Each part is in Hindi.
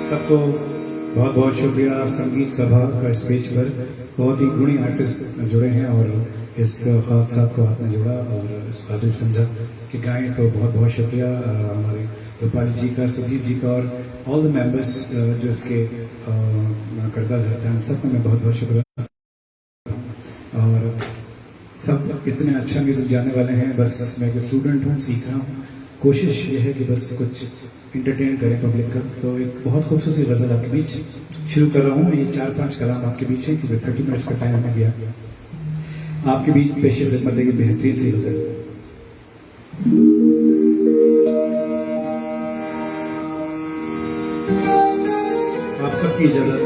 सबको बहुत बहुत शुक्रिया। संगीत सभा का स्टेज पर बहुत ही गुणी आर्टिस्ट जुड़े हैं और इस साथ को आपने जोड़ा और इस काबिल समझा कि गाएं, तो बहुत बहुत शुक्रिया हमारे रूपाली जी का, सुधीर जी का और ऑल द मेंबर्स जो इसके करदा रहते हैं, सबको मैं बहुत बहुत शुक्रिया। और सब इतने अच्छा म्यूजिक जाने वाले हैं, बस मैं एक स्टूडेंट हूँ, सीख रहा हूँ। कोशिश ये है कि बस कुछ इंटरटेन करें पब्लिक का। तो एक बहुत खूबसूरत गज़ल आपके बीच शुरू कर रहा हूँ। ये 4-5 कलाम आपके बीच है क्योंकि 30 मिनट्स का टाइम हमें दिया। आपके बीच पेश खिदमत है कि बेहतरीन सी गज़ल। आप सबकी इजाजत।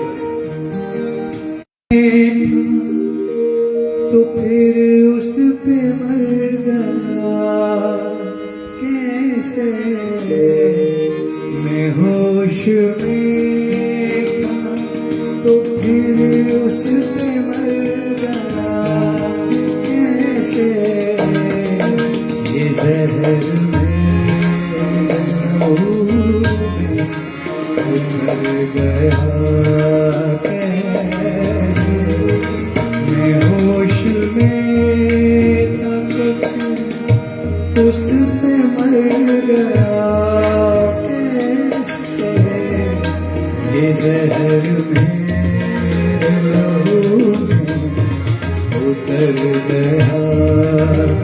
तो फिर उस पे मर गया कैसे, मैं होश में था तो फिर उस पे मर गया कैसे, ये जहर में उतर गया कैसे, मैं होश में था तो उस पे मर गया कैसे, ये जहर मेरे लहू में उतर गया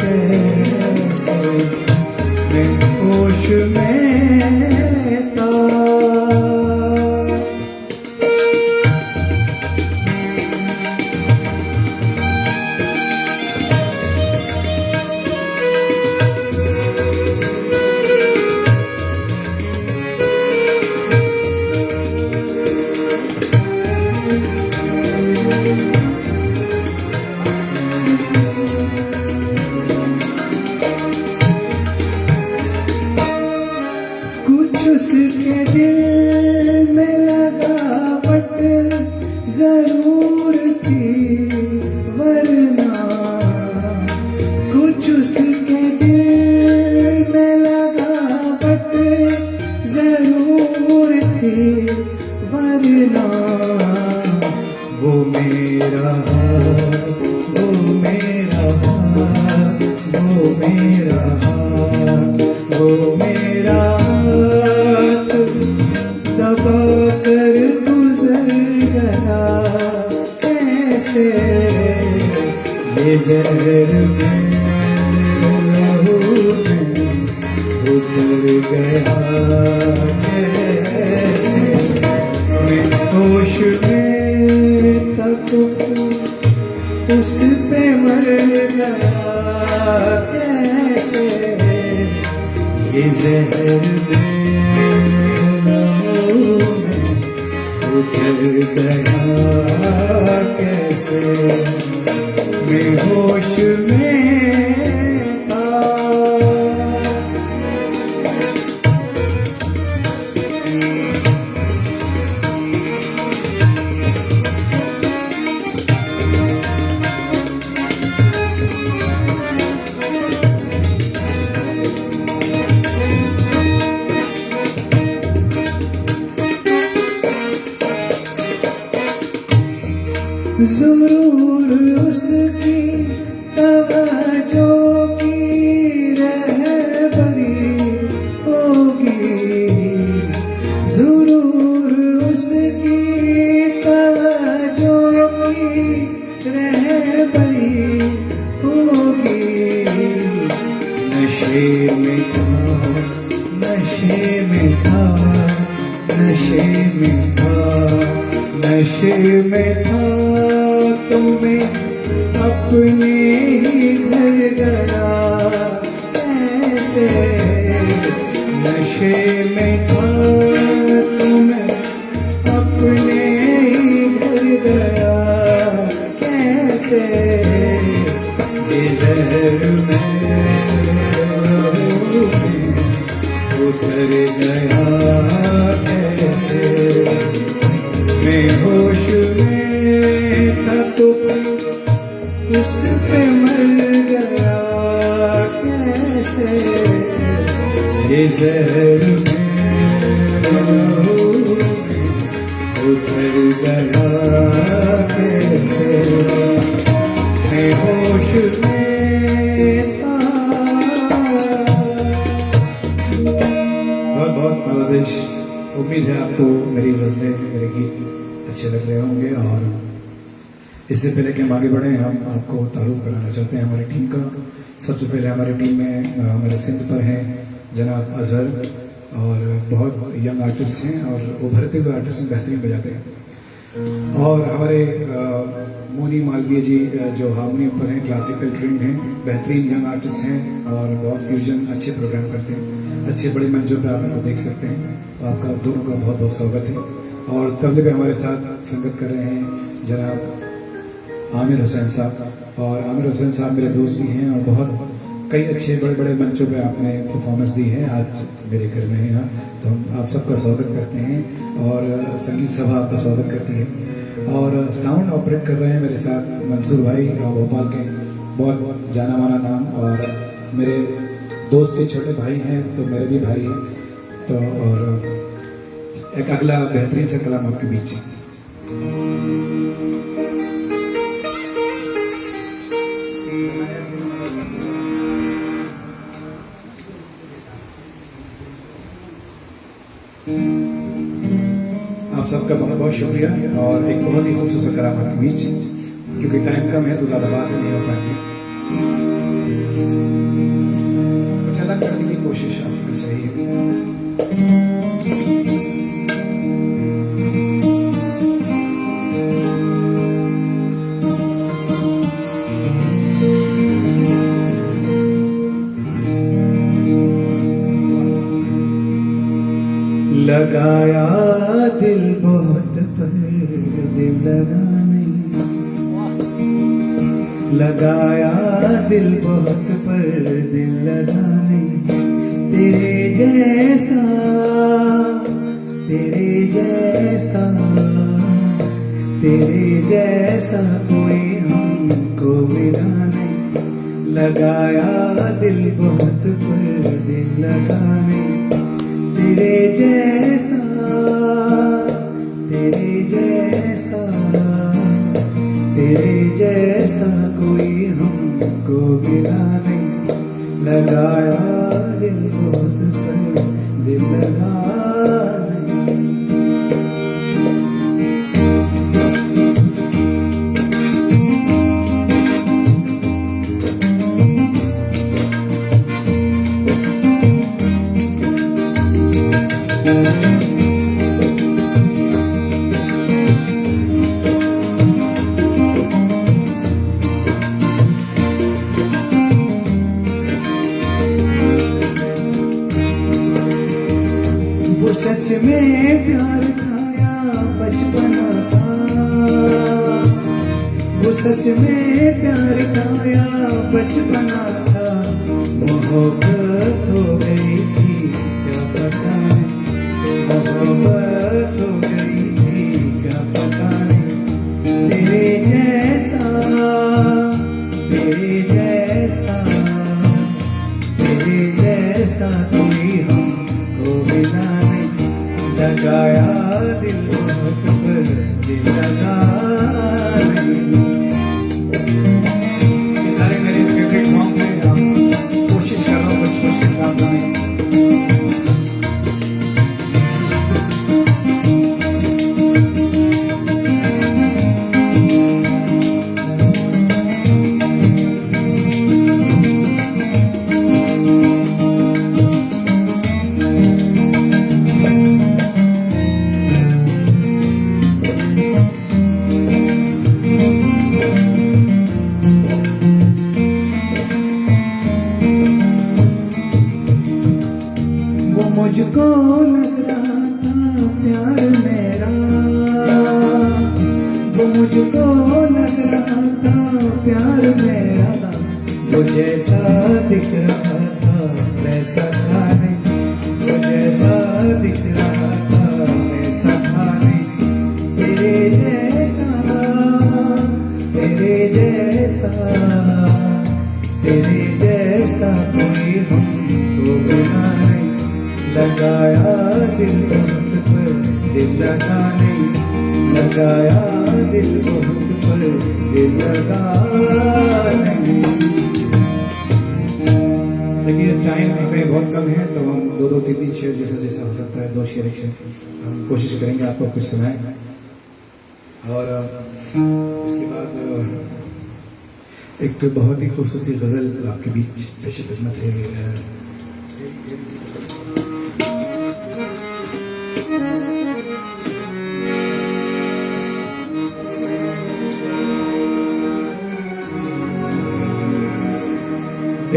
कैसे, मैं होश में था। उसके दिल में लगावट जरूर थी वरना, कुछ उसके दिल में लगावट जरूर थी वरना, वो मेरा वो मेरा वो मेरा वो मेरा दबा कर गुजर गया कैसे, ये जहर में लहू में उतर गया कैसे, मैं होश में था तो उस पे मर गया कैसे, ये जहर में उतर गया कैसे, मैं होश में था। जरूर उसकी तवज्जो की रहबरी होगी, जरूर उसकी तवज्जो की रहबरी होगी, नशे में था नशे में था नशे में था नशे में था, तुम्हें अपने ही घर गया कैसे, नशे में था तुम्हें अपने ही घर गया कैसे, ये जहर में उतर गया कैसे, मैं होश में था तो उस पे मर गया कैसे, ये जहर में उतर गया कैसे मैं होश में था। बहुत बहुत बांग्लादेश। उम्मीद है आपको मेरी गजलें मेरे गीत अच्छे लग रहे होंगे। और इससे पहले कि हम आगे बढ़ें, हम आपको तारुफ कराना चाहते हैं हमारी टीम का। सबसे पहले हमारी टीम में हमारे सिंध पर हैं जनाब अजहर, और बहुत यंग आर्टिस्ट हैं और उभरते हुए आर्टिस्ट हैं, बेहतरीन बजाते हैं। और हमारे मोनी मालवीय जी जो हारमोनियम पर हैं, क्लासिकल ट्रेंड हैं, बेहतरीन यंग आर्टिस्ट हैं और बहुत फ्यूजन अच्छे प्रोग्राम करते हैं। अच्छे बड़े मंचों पर आप इनको देख सकते हैं। तो आपका दोनों का बहुत बहुत स्वागत है। और तबले पे हमारे साथ संगत कर रहे हैं जनाब आमिर हुसैन साहब। और आमिर हुसैन साहब मेरे दोस्त भी हैं और बहुत कई अच्छे बड़े बड़े मंचों पे आपने परफॉर्मेंस दी है। आज मेरे घर में है यहाँ, तो हम आप सबका स्वागत करते हैं और संगीत सभा आपका स्वागत करती है। और साउंड ऑपरेट कर रहे हैं मेरे साथ मंसूर भाई, भोपाल के बहुत जाना माना नाम, और मेरे दोस्त के छोटे भाई हैं तो मेरे भी भाई हैं। तो और एक अगला बेहतरीन सा कलाम आपके बीच। आप सबका बहुत बहुत शुक्रिया। और एक बहुत ही खूबसूरत कलाम आपके बीच, क्योंकि टाइम कम है तो ज़्यादा बात नहीं हो पाएगी। कुछ अलग करने की कोशिश आपकी चाहिए। लगाया दिल बहुत पर दिल लगा नहीं, लगाया दिल बहुत पर दिल लगा नहीं। तेरे जैसा तेरे जैसा तेरे जैसा कोई हमको मिला नहीं। लगाया दिल बहुत पर दिल लगा नहीं। तेरे जैसा तेरे जैसा तेरे जैसा कोई हमको मिला नहीं। लगाया दिल बहुत पर दिल लगा नहीं। वो सच में प्यार था या बचपना था, वो सच में प्यार था या बचपना था। मोहब्बत हो गई थी क्या पता नहीं, मोहब्बत हो गई थी क्या पता नहीं। तेरे जैसा तेरे जैसा तेरे जैसा कोई हमको मिला नहीं। लगाया दिल बहुत पर दिल लगा नहीं। ये सारे मेरे फेवरेट सॉन्ग्स हैं। कोशिश कर रहा हूँ कुछ मुश्किल काम गाने। मुझको लग रहा था प्यार मेरा, वो मुझको लग रहा था प्यार मेरा। वो जैसा दिख रहा था वैसा था नहीं, वो जैसा दिख रहा था वैसा था नहीं। तेरे जैसा तेरे जैसा तेरे जैसा कोई हमको मिला नहीं। लगाया दिल बहुत पर दिल लगा नहीं। लगाया दिल बहुत पर दिल लगा नहीं। देखिए टाइम हमें बहुत कम है तो हम दो तीन शेर जैसा जैसा हो सकता है 2 शेर 1 शेर हम कोशिश करेंगे आपको कुछ सुनाएं। और इसके बाद एक तो बहुत ही खूबसूरत गजल आपके बीच पेश खिदमत है।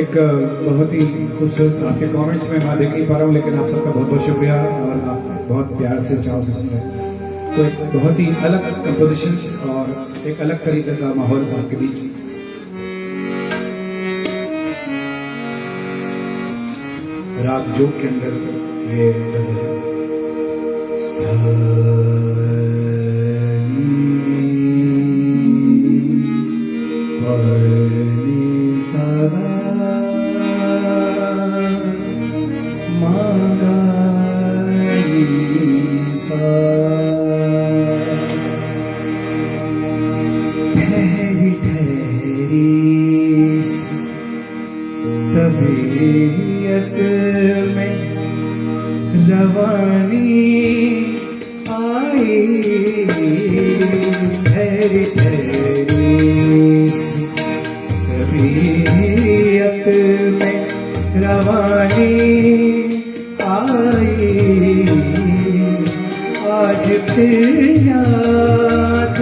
एक बहुत ही खूबसूरत आपके कमेंट्स में मैं देख नहीं पा रहा हूँ लेकिन आप सबका बहुत बहुत शुक्रिया और आप बहुत प्यार से चाव से सुन रहे हैं। तो एक बहुत ही अलग कंपोजिशंस और एक अलग तरीके का माहौल आपके बीच। राग जोग के अंदर ये गजल है। ठहरी ठहरी तबीयत में रवानी आई, ठहरी ठहरी तबीयत में रवानी आई। आज फिर याद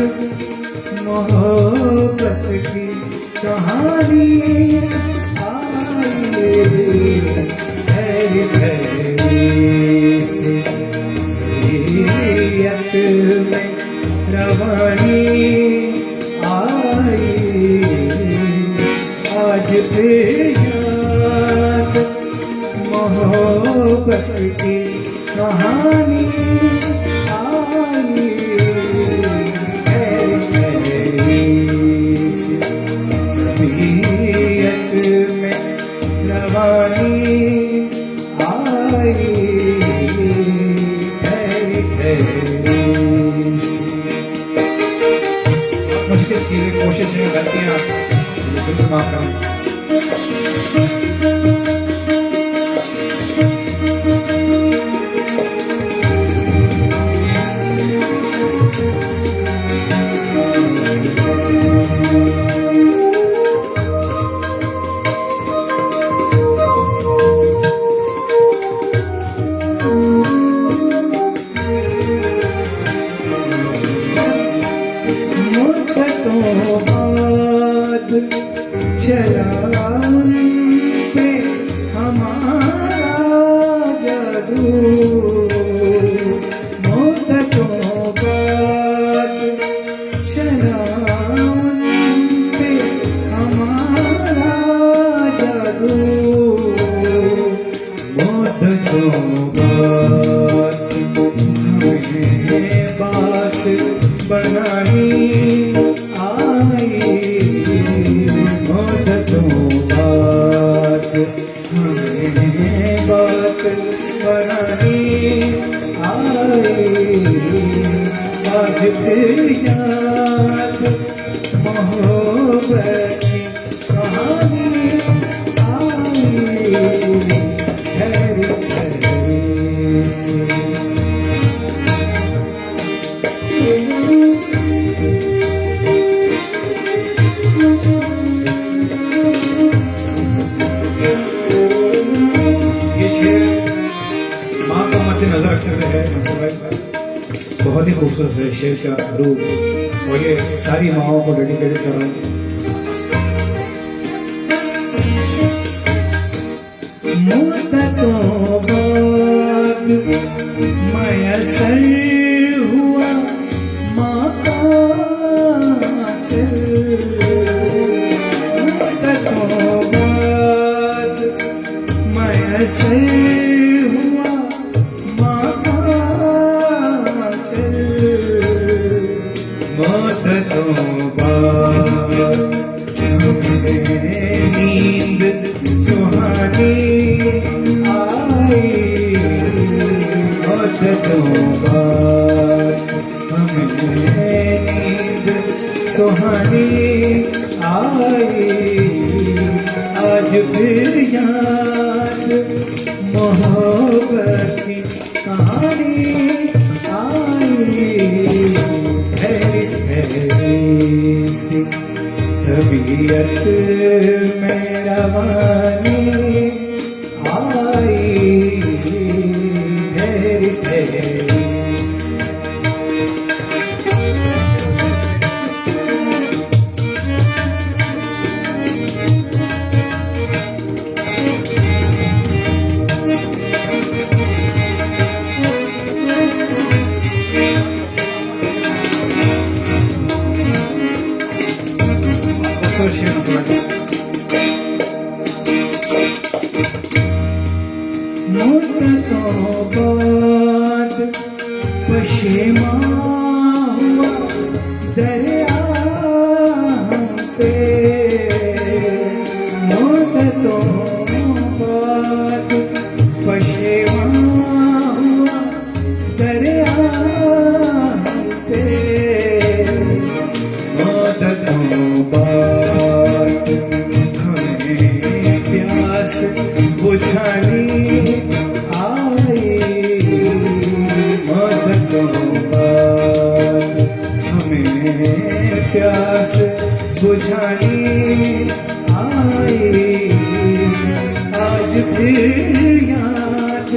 मोहब्बत की कहानी आई, ठहरी ठहरी से तबीयत में रवानी आई। आज फिर याद मोहब्बत की कहानी आई, तबीयत में रवानी आई, ठहरी ठहरी से। मुश्किल चीजें कोशिश में गलतियां बिल्कुल माफ करो। चला पे हमारा जादू, मुद्दतों बाद चला पे हमारा जादू, मुद्दतों बाद हमें बात बनानी आई, मुद्दतों बाद हमें बात बनानी आई। आज फिर याद मोहब्बत की कहानी आई, ठहरी ठहरी से। माँ को मद्देनजर रखते हुए है मंसूर भाई, बहुत ही खूबसूरत है शेर का रूप और ये सारी माओं को डेडिकेटेड कर रहा हूँ। मुद्दतों बाद मयसर हुआ माँ का चल, मुद्दतों बाद मयसर हुआ माँ का चल, मुद्दतों बाद हमें नींद सुहानी आई, मुद्दतों बाद हमें सुहानी आई, आज फिर याद मोहब्बत की कहानी आई। ठहरी ठहरी सी तबीयत में रवानी आई, ठहरी ठहरी। मुद्दतों बाद पशेमां हुआ दरिया हम पे, मुद्दतों बाद पशेमां हुआ दरिया हम पे, मुद्दतों बाद हमें प्यास बुझानी आई, मुद्दतों बाद हमें प्यास बुझानी आई, आज फिर याद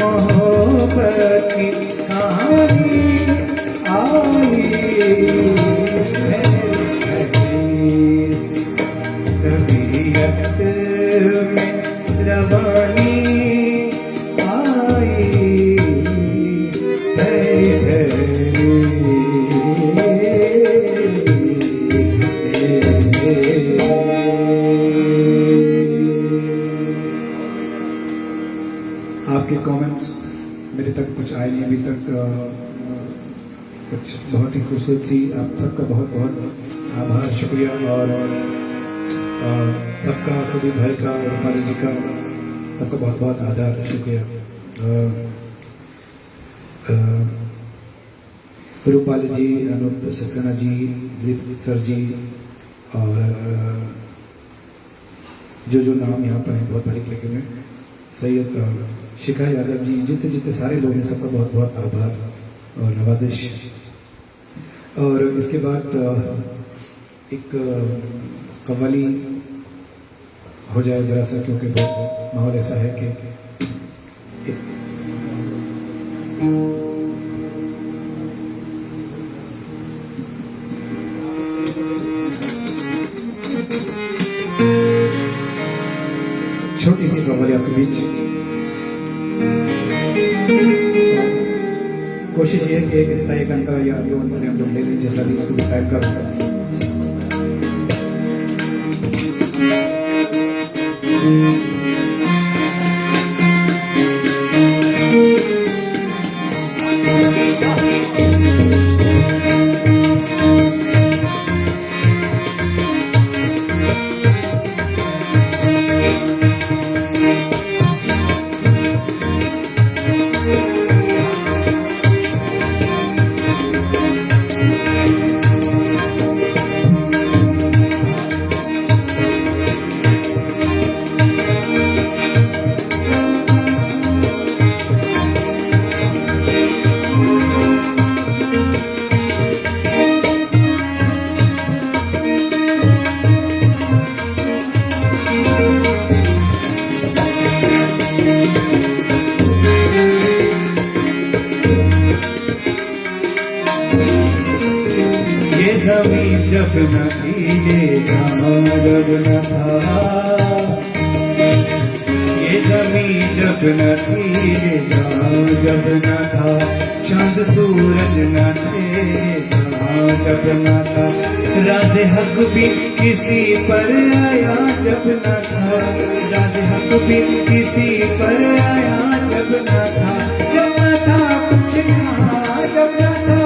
मोहब्बत की कहानी आई। इस तबीयत में रवानी आई, आपके कमेंट्स मेरे तक कुछ आए नहीं अभी तक, कुछ बहुत ही खूबसूरत सी। आप सबका बहुत बहुत आभार, शुक्रिया। और सबका, सुदीप भाई का, रूपाली जी का, सबका बहुत बहुत आदर, शुक्रिया। रूपाली जी, अनूप सक्सेना जी, दिलीप सर जी, और जो नाम यहाँ पर हैं बहुत बारीक लिखे हुए, सैयद शिखा यादव जी, जितने जितने सारे लोग हैं, सबका बहुत बहुत आभार और नवाजिश। और इसके बाद एक कव्वाली हो जाए ज़रा सा, क्योंकि बहुत माहौल ऐसा है कि छोटी सी कव्वाली आपके बीच। कोशिश ये है कि एक स्थायी अंतर या दो अंतर हम लोग ले लें, जैसा भी टाइप का होगा। ज़मीं जब न थी, ये जहां जब न था, ये ज़मीं जब न थी, ये जहां जब न था, चांद सूरज न थे, ये जहां जब न था, राज़े हक भी किसी पर आया जब न था, राज़े हक भी किसी पर आया जब न था, जब न था कुछ यहाँ, जब न था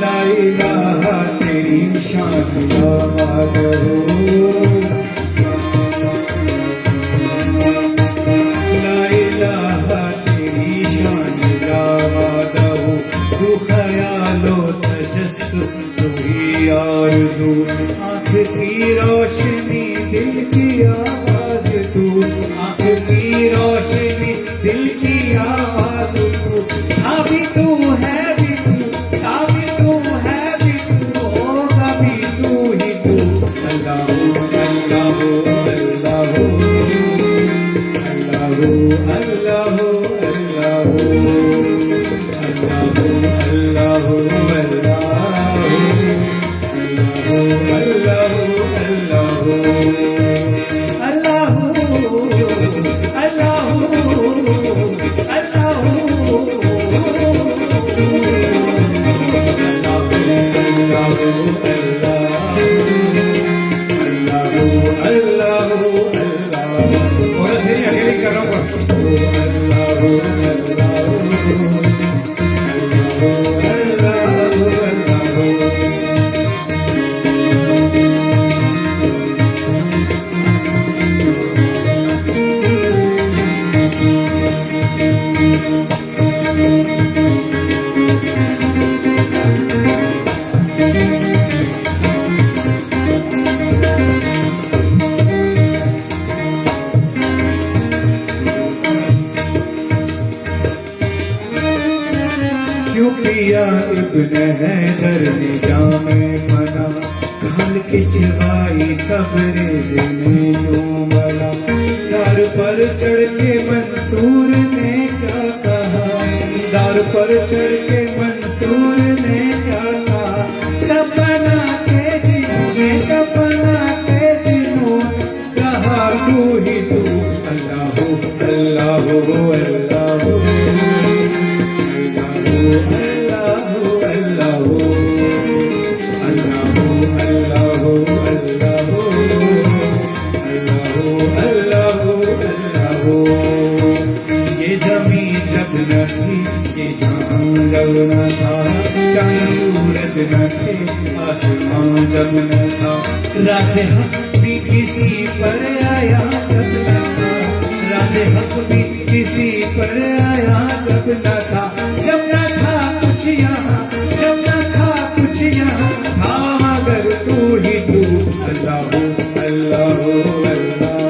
ला इलाहा तेरी शान आबाद हो, ला इलाहा तेरी शान आबाद हो, तू ख्यालो तजस्सुस तू ही आरज़ू, आँख की रोशनी दिल की आवाज़ तू, आँख की रोशनी दिल की आवाज़ तू, अभी तू है भी तू, अभी तू है भी तू, होगा भी तू ही तू। अल्लाह अल्लाह अल्लाह अल्लाह अल्लाह अल्लाह अल्लाह और ऐसे ही अकेले कर रहा क्यों पिया इब्न हैदर ने जामे फना, घाल के चबाई तबरेज़ ने यूं मला, दार पर चढ़ के मंसूर ने क्या कहा, दार पर चढ़ के मंसूर ने क्या कहा, सपना के जिनों में सपना के जिनों कहा तू ही तू। अल्लाह अल्लाह अल्लाह ये ज़मीन जब न थी, ये जहां जब न था, चांद सूरज न थे, आसमां जब न था, राज़े हक भी किसी पर आया जब न था, राज़े हक भी किसी पर आया जब न था, जब न था कुछ यहाँ, जब न था कुछ यहाँ, था मगर तू ही तू। अल्लाह अल्लाह अल्लाह अल्लाह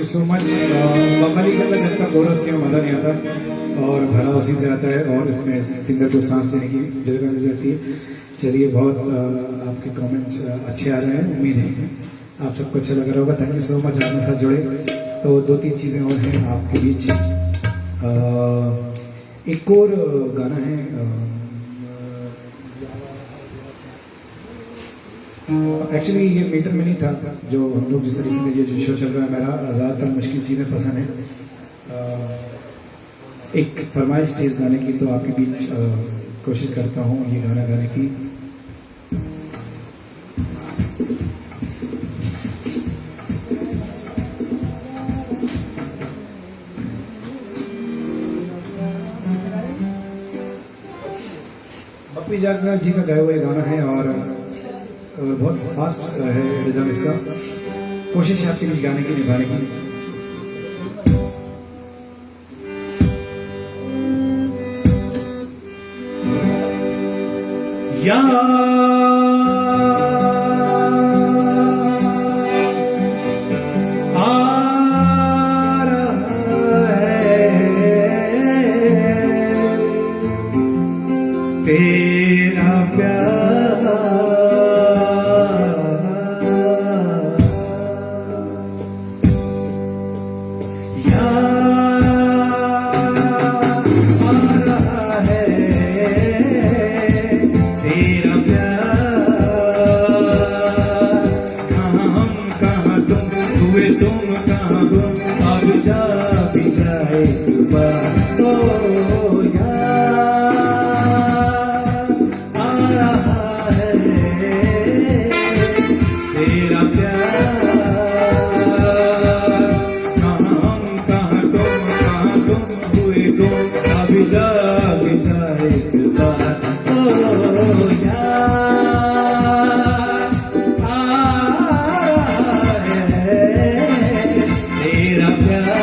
सो मच। बंगाली का जब तक कोरस की मजा नहीं आता और भरा उसी से आता है और इसमें सिंगर को सांस लेने की जगह मिल जाती है। चलिए, बहुत आपके कमेंट्स अच्छे आ रहे हैं, उम्मीद है आप सबको अच्छा लग रहा होगा। थैंक यू सो मच आप मेरे साथ जुड़े। तो 2-3 चीज़ें और हैं आपके बीच। एक और गाना है, एक्चुअली ये मीटर में नहीं था, जो हम लोग जिस तरीके से ये शो चल रहा है, मेरा ज़्यादातर मुश्किल चीज़ें पसंद है। एक फरमाइश थी इस गाने की, तो आपके बीच कोशिश करता हूँ ये गाना गाने की। पप्पी जागनाथ जी का गाया हुआ ये गाना है और बहुत फास्ट है रिदम इसका। कोशिश है आपके बीच गाने की निभाने की। तेरा प्यार याद आ रहा है, तेरा प्यार। कहाँ हम कहाँ तुम, हुए तुम कहाँ गुम, अब जा भी जाए बात। ओ तेरा प्यार, कहाँ हम कहाँ तुम हुए गुम, अभी जाग जाए बात। ओ याद आ रहा है, तेरा प्यार।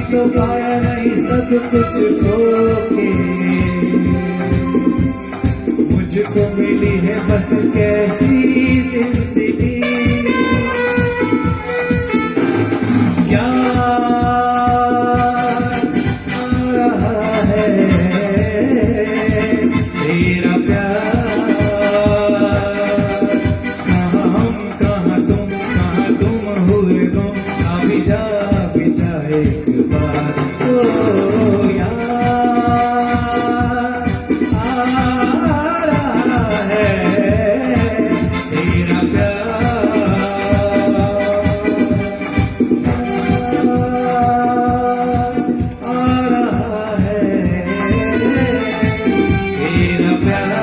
तो पाया नहीं सब कुछ खोके, मुझको मिली है बस कैसी जिंदगी। क्या आ रहा है, तेरा प्यार। कहाँ हम कहाँ तुम हुए गुम, अभी जा भी जाए बात। ओ याद आ रहा है, तेरा प्यार। आ रहा है, तेरा प्यार।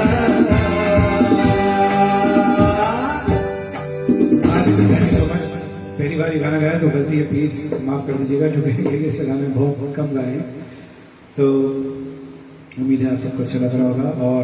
पहली बार ये गाना गाया तो गलती है, प्लीज माफ कर दीजिएगा, क्योंकि इस गाने में बहुत कम गाए हैं। तो उम्मीद है आप सबको अच्छा लग रहा होगा। और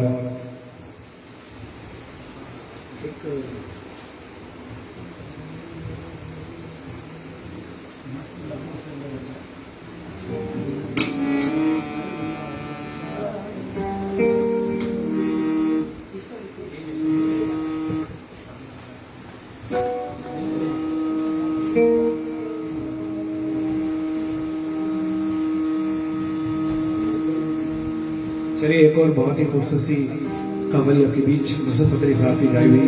चलिए एक और बहुत ही खूबसूरत सी कव्वाली आपके बीच नुसरत फतेह साहब की गाई हुई।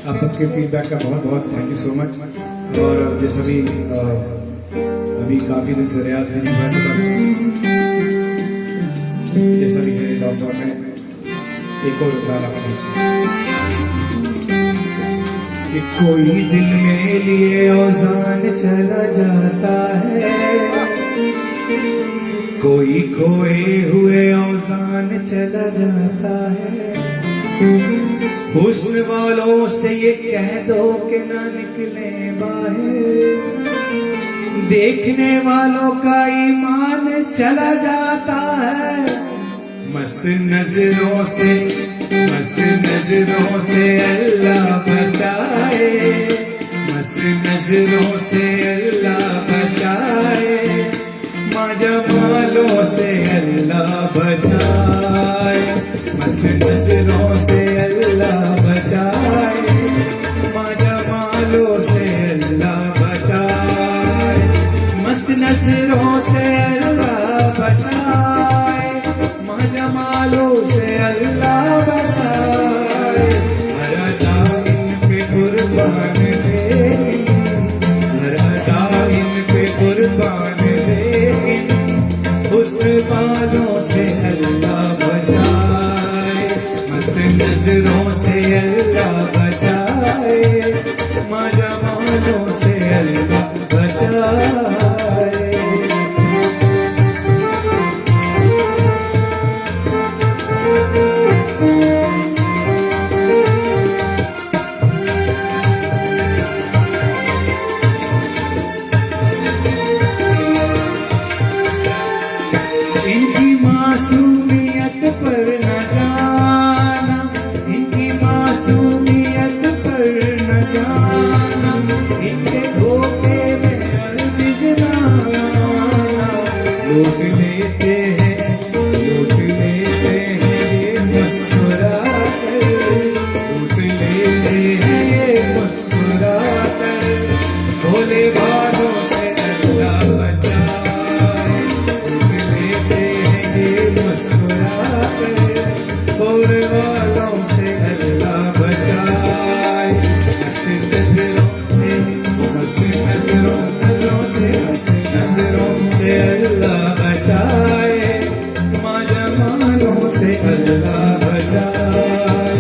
आप सबके फीडबैक का बहुत बहुत थैंक यू सो मच। और जैसा भी अभी काफ़ी दिन से रियाज भी नहीं हुआ, तो बस जैसा भी है लॉकडाउन में एक और गाना बना कि कोई दिल में लिए औजान चला जाता है, कोई खोए हुए औसान चला जाता है, हुस्न वालों से ये कह दो कि ना निकले बाहर, देखने वालों का ईमान चला जाता है। मस्त नजरों से अल्लाह बचाए, मस्त नजरों से अल्लाह बचाए, माजमालों से अल्लाह बचाए, मस्त नजरों से अल्लाह बचाए, माजमालों से अल्लाह बचाए, मस्त नजरों से अल्लाह बचाए, माजमालों से अल्लाह बचाए। हर अदा इन पे कुर्बान लेकिन, हर अदा इन पे कुर्बान लेकिन, हुस्न वालों से अल्लाह बचाए, मस्त नजरों से अल्लाह बचाए, माजमालों से अल्लाह बचाए। इनकी मासूमियत पर न जाना, इनकी मासूमियत पर न जाना, इनके धोखे में हरगिज़ ना आना। लूट लेते हैं ये मुस्कुरा कर, लूट लेते हैं ये मुस्कुरा कर, भोले बालों से अल्लाह बचाए, मुस्कुरा कर, भोले वालों से अल्लाह बचाए, मस्त नजरों से अल्लाह बचाए, माजमालों से अल्लाह बचाए।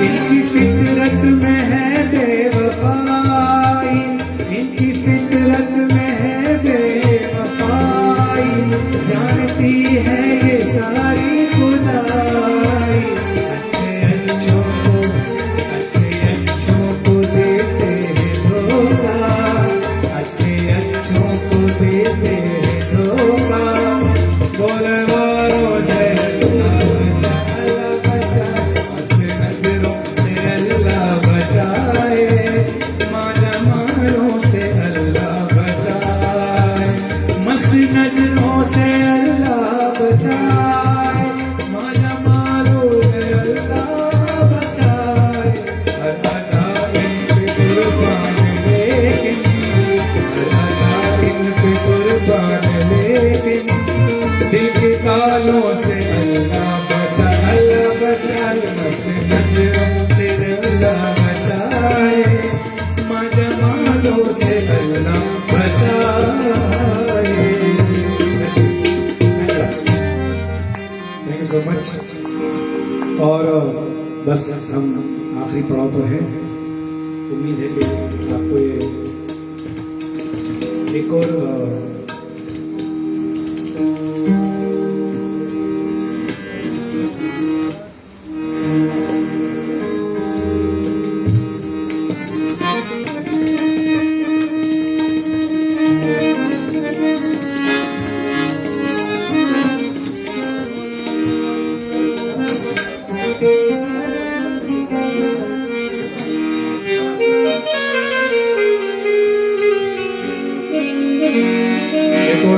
इनकी फितरत में है बेवफाई, इनकी फितरत में है बेवफाई, जानती है ये सारी खुदाई। अच्छों को देते हैं धोखा, अच्छों को देते हैं धोखा, बोले वालों से अल्लाह बचाए, मस्त नजरों से अल्लाह बचाए, माजमालों से अल्लाह बचाए, मस्त नजरों से अल्लाह बचाए, माजमालों से अल्लाह बचाए। हर अदा इन पे कुर्बान लेकिन, हर अदा इन पे कुर्बान लेकिन, दिल के तालों से अल्लाह बचाए, अल्लाह बचाए, मस्त नजरों से अल्लाह बचाए, माजमालों से अल्लाह बचाए। Thank you so much. और बस हम आखिरी पड़ाव पर हैं। उम्मीद है कि आपको ये एक और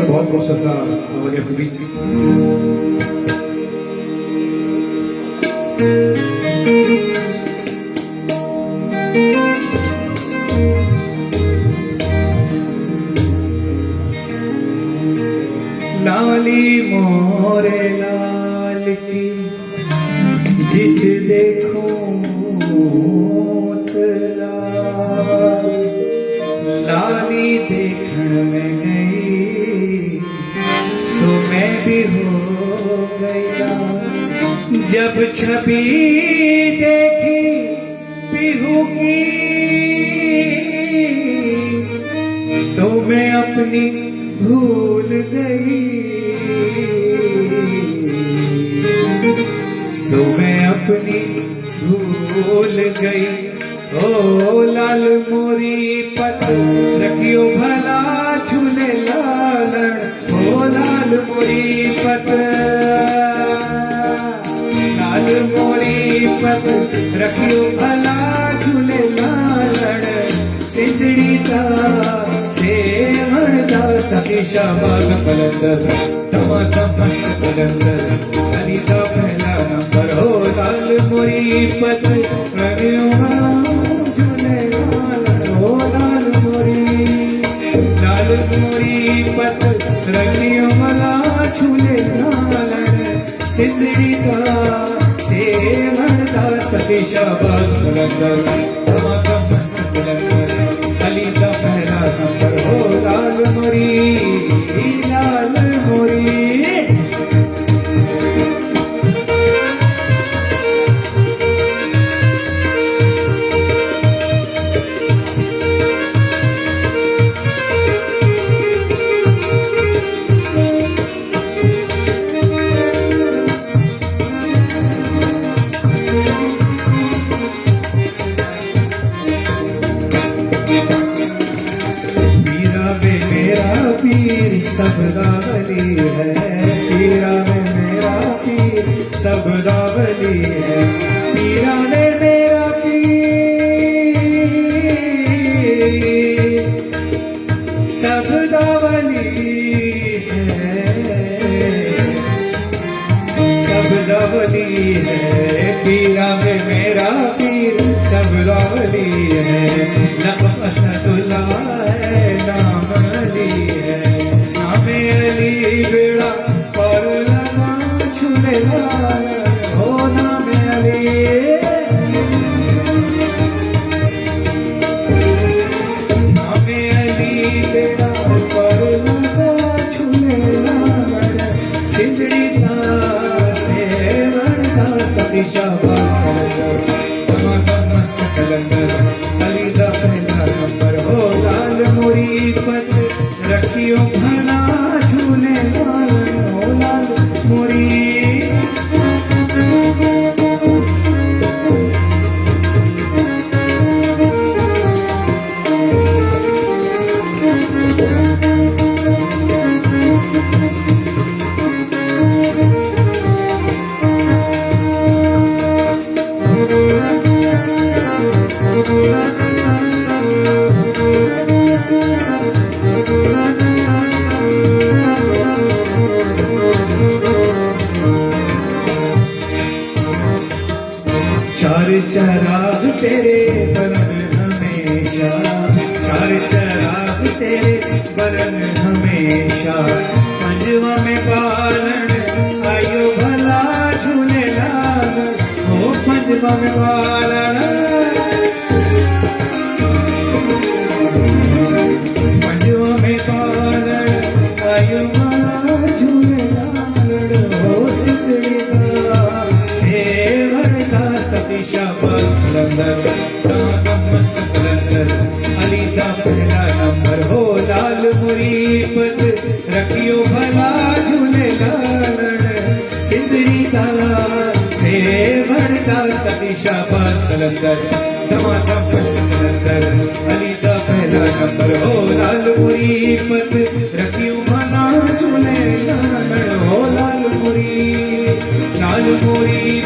बहुत प्रोसेस हमारे आपके बीच लाली मोरे लाल की जित देखो तला लाली देखण में गई सो मैं भी हो गया जब छवि देखी बिहू की सो मैं अपनी भूल गई सो मैं अपनी भूल गई ओ लाल मोरी पत रखियो भला झूले लालन ओ लाल मोरी पत लाल मोरी पत रखियो भला झूले लालन सिंदड़ी का सेवणदा सतीशा बाग कलंदर टमाटर मस्त कलंदर चलिता पहला नंबर हो लाल मोरी पत रखियो भला झूले लालन ओ लाल मोरी पत रखियो भला झूले लालन सिंदड़ी का सेवणदा सतीशा बाग कलंदर टमाटर मस्त कलंदर अली का पहला नंबर हो लाल मोरी लाल मोरी पीर सब दावली है पीरा में मेरा पीर सब दावली है पीरा में मेरा पीर सब दावली है सब दावली है पीरा में मेरा पीर सब दावली है लब असदुल्ला है नाम अली है नामे अली बेड़ा पर लगा छुले लाल हो नामे अली नामे अली बेड़ा पर लगा छुले लाल सिंदड़ी का सेवन का सतीशा टमाटर मस्त कलंदर अली दा पहला नंबर हो लाल मोरी पत रखियो भला झूले लालन हो लाल मोरी चार चराग तेरे बरन हमेशा चार चराग तेरे बरन हमेशा पंजवा में पालन आयो भला झूले लाल हो पंजवा में पालन पंजवा में पालन आयो भला झूले लाल हो सिंदड़ी सतीशा बस कलंदर टमाटर मस्त कलंदर अली का पहला नंबर हो लाल मुरी पत रखियो भला झूले लालन सिंदड़ी का सेवन का सतीशा बस कलंदर टमाटर मस्त कलंदर अली का पहला नंबर हो लाल मुरी पत रखियो भला झूले लालन हो लाल मुरी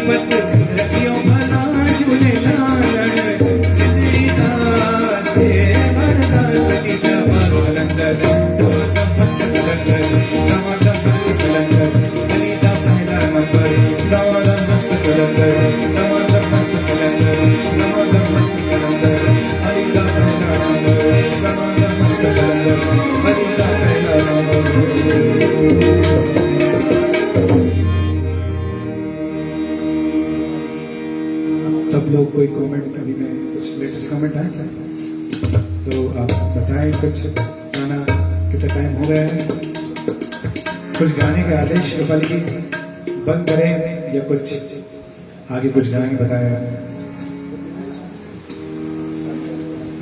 पत रखियो भला झूले लालन सिंदड़ी का सेवन का सतीशा बस कलंदर टमाटर मस्त कलंदर टमाटर मस्त कलंदर अली का पहला नंबर टमाटर मस्त कलंदर टमाटर मस्त कलंदर टमाटर मस्त कुछ लेटेस्ट कमेंट आए सर, तो आप बताएं कुछ गाना कितना टाइम हो गया है, कुछ गाने के आदेश रूपाली जी बंद करें या कुछ आगे कुछ गाएंगे बताएं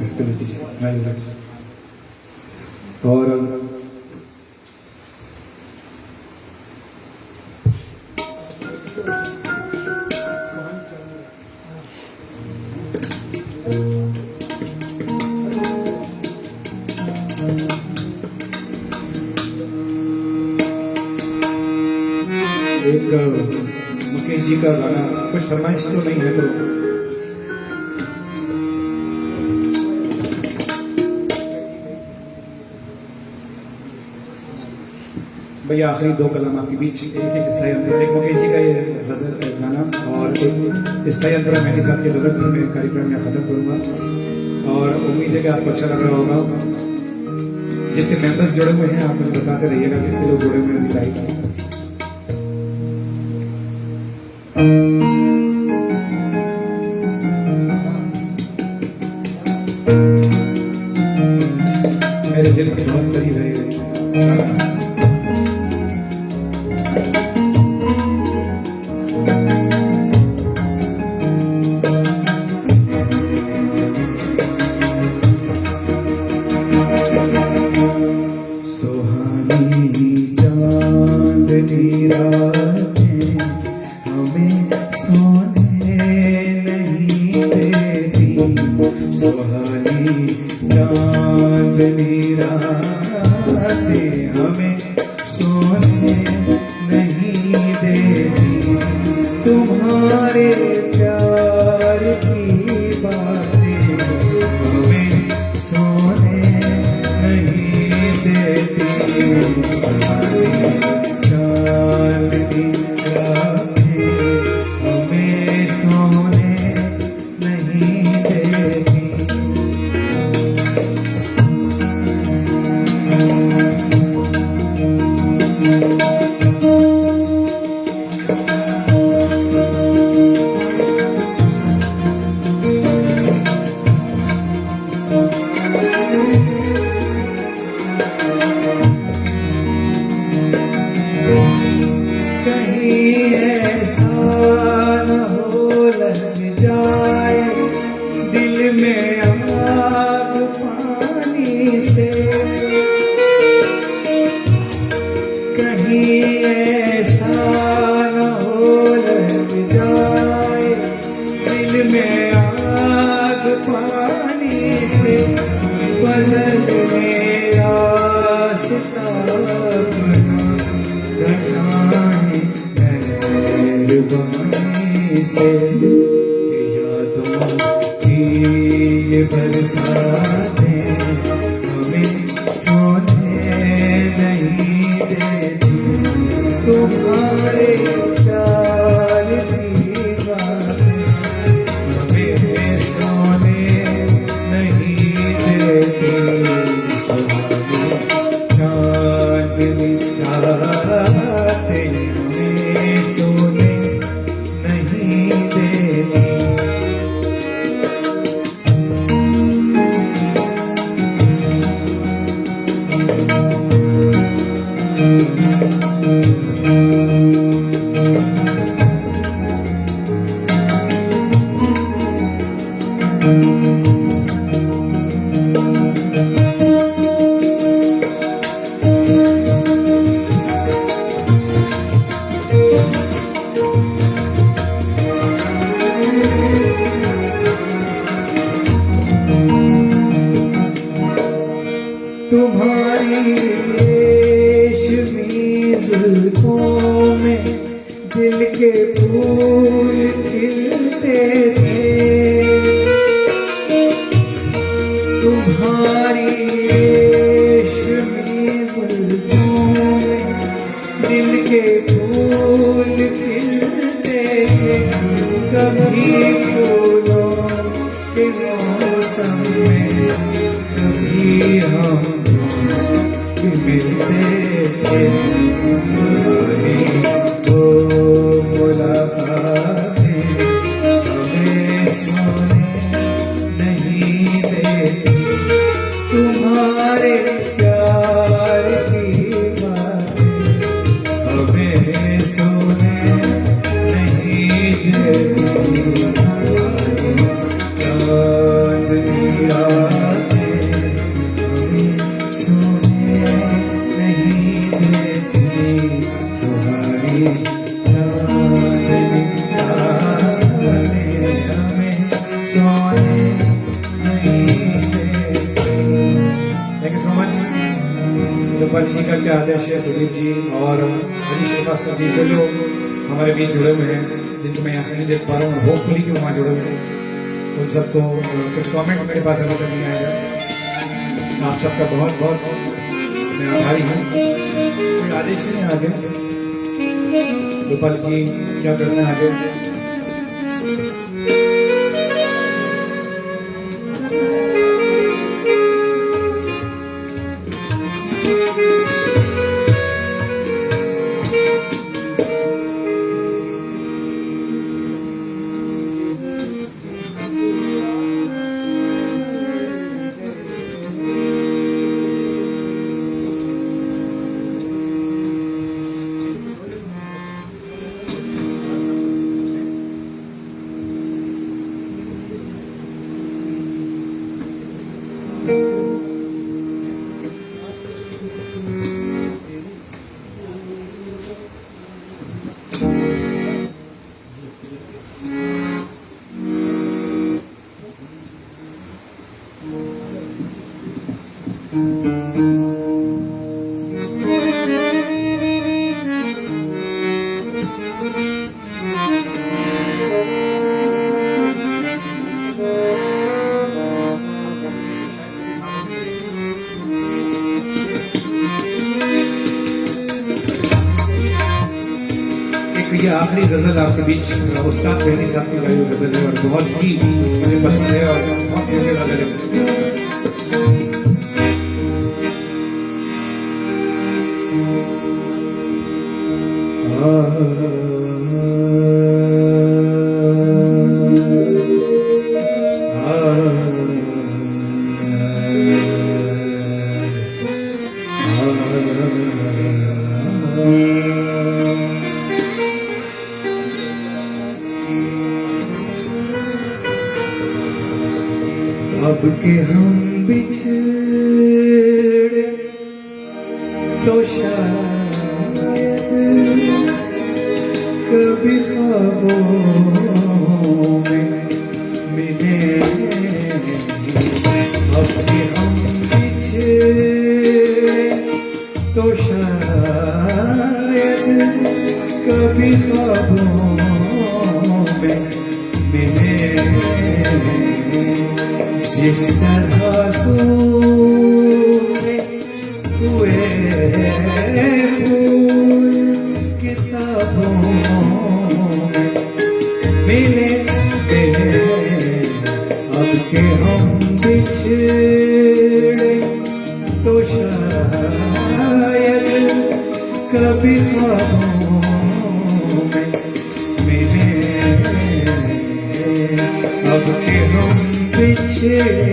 इस पे दीजिए। और एक मुकेश जी का गाना, कुछ फरमाइश तो नहीं है तो भैया आखिरी दो कलम आपके बीच, एक स्थाई अंतरा, एक मुकेश जी का ये गजल गाना और एक स्थाई अंतरा मेहदी साहब के गजल पर मैं कार्यक्रम में खत्म करूंगा। और उम्मीद है कि आपको अच्छा लग रहा होगा। जितने मेंबर्स जुड़े हुए हैं आप मुझे बताते रहिएगा कितने लोग जुड़े हुए हैं लाइव। मेरे दिल के बहुत करीब है सुहानी चांदनी रातें हमें सोने नहीं देती, सुहानी चांदनी रातें हमें सोने नहीं देती, तुम्हारे प्यार की बातें हमें सोने नहीं देती, सुहानी चांदनी रातें हमें सोने नहीं देती। कहीं ऐसा न हो लग जाए दिल में आग पानी से, कहीं ऐसा न हो लग जाए दिल में आग पानी से, बदलने रास्ता अपना घटाएं मेहरबानी से, कि यादों की ये बरसातें हमें सोने नहीं देती, तुम्हारे प्यार की बातें हमें सोने नहीं देती, सुहानी चांदनी रातें हमें सोने नहीं देती। तुम्हारी रेशमी जुल्फों में दिल के फूल खिलते थे, तुम्हारी रेशमी जुल्फों में दिल के फूल खिलते थे, कभी फूलों के मौसम में कभी हम मिलते थे, वो मुलाकातें हमें सोने गोपाल जी का क्या आदेश है, सुदीप जी और हरीश श्रीवास्तव जी जो हमारे बीच जुड़े हुए हैं, जिनको मैं यहाँ से नहीं देख पा रहा हूँ, होपफुली कि वहाँ जुड़े हुए हैं। उन सब तो कुछ कमेंट मेरे पास अभी तक नहीं आएगा। आप सबका बहुत बहुत मैं आभारी हूँ। कोई आदेश नहीं आगे, गोपाल जी क्या करना है आगे। ये आखिरी गजल आपके बीच उस्ताद मेहदी साहब की गाई हुई गजल है और बहुत ही मुझे पसंद है और बहुत फेवरेट गजल है। अब के हम बिछड़े तो शायद कभी ख्वाबों में मिले। अब के हम बिछड़े तो शायद कभी ख्वाबों में मिले। जिस तरह सूखे हुए फूल किताबों में मिले। अब के हम बिछड़े तो शायद कभी ख्वाबों में मिले। अब के हम बिछड़े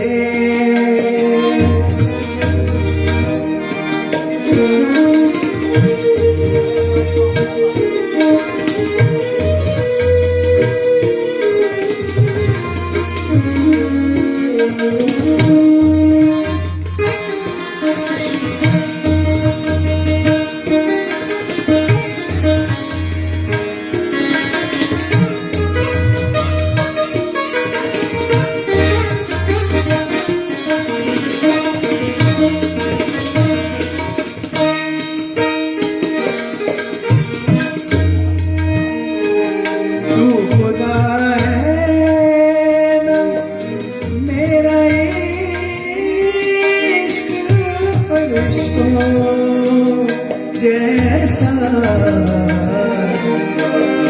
जैसा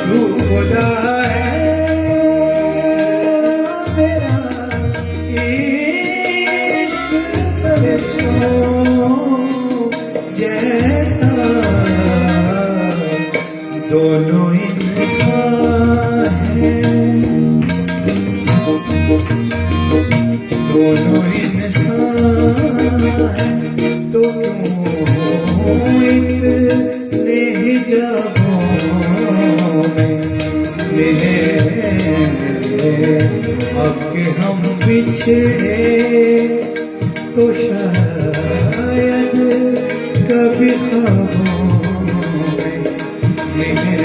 तू खुदा है मेरा इश्क फरिश्तों जैसा। दोनों इंसान हैं, दोनों इंसान हैं, तो क्यों इतने ही जगहों में मिले। अब के हम बिछड़े तो शायद कभी ख्वाबों में मिले।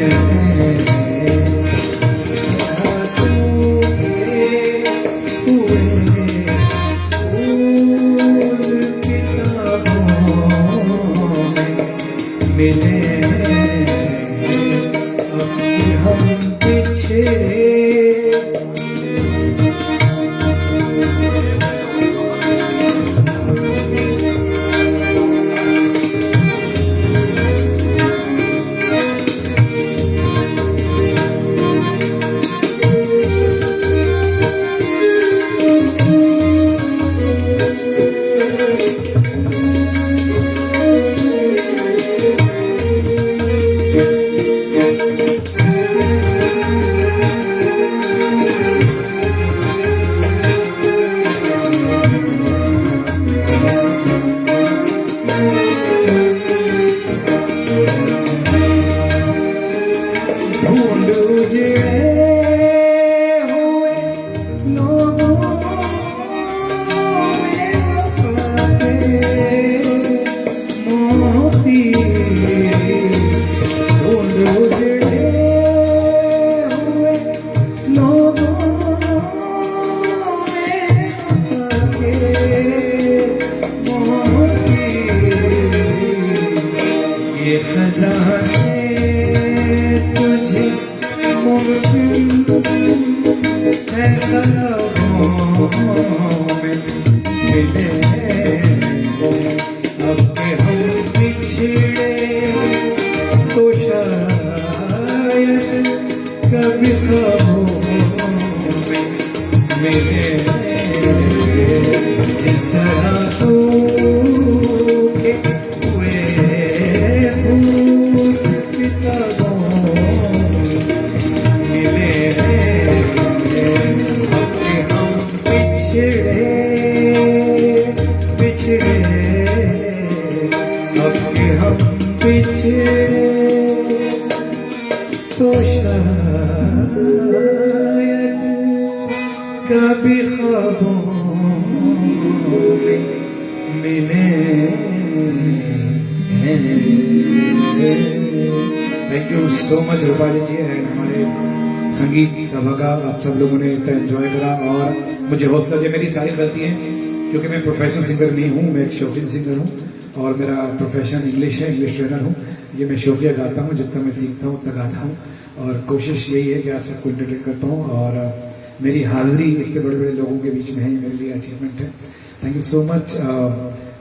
मिले अब के हम पिछड़े तो शायद कभी ख्वाबों में मिले जिस तरह सूखे हुए फूल किताबों मिले अब के हम पिछड़े अब के हम पिछड़े तो शायद कभी ख्वाबों में मिले thank you so much Rupali ji and हमारे संगीत सभा का आप सब लोगों ने इतना एंजॉय करा और मुझे हौसला दिया। मेरी सारी गलती है क्योंकि मैं प्रोफेशनल सिंगर नहीं हूँ, मैं एक शौकीन सिंगर हूँ और मेरा प्रोफेशन इंग्लिश है, इंग्लिश ट्रेनर हूँ। ये मैं शौकिया गाता हूँ, जितना मैं सीखता हूँ उतना गाता हूँ और कोशिश यही है कि आप सबको इंटरटेन कर पाऊँ और मेरी हाजिरी इतने बड़े बड़े लोगों के बीच में है, ये मेरे लिए अचीवमेंट है। Thank you so much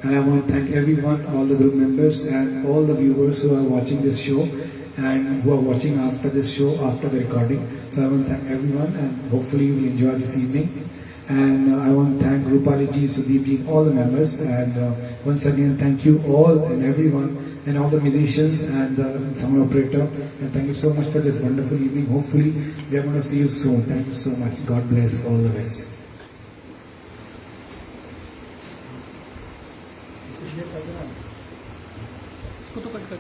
and I want to thank everyone, all the group members and all the viewers who are watching this show and who are watching after this show, after the recording. So I want to thank everyone and hopefully you will enjoy this evening. And I want to thank Rupali ji, Sudeep ji, all the members. And once again, thank you all and everyone and all the musicians and the sound operator. And thank you so much for this wonderful evening. Hopefully we are going to see you soon. Thank you so much. God bless. All the best. इसको तो कट कर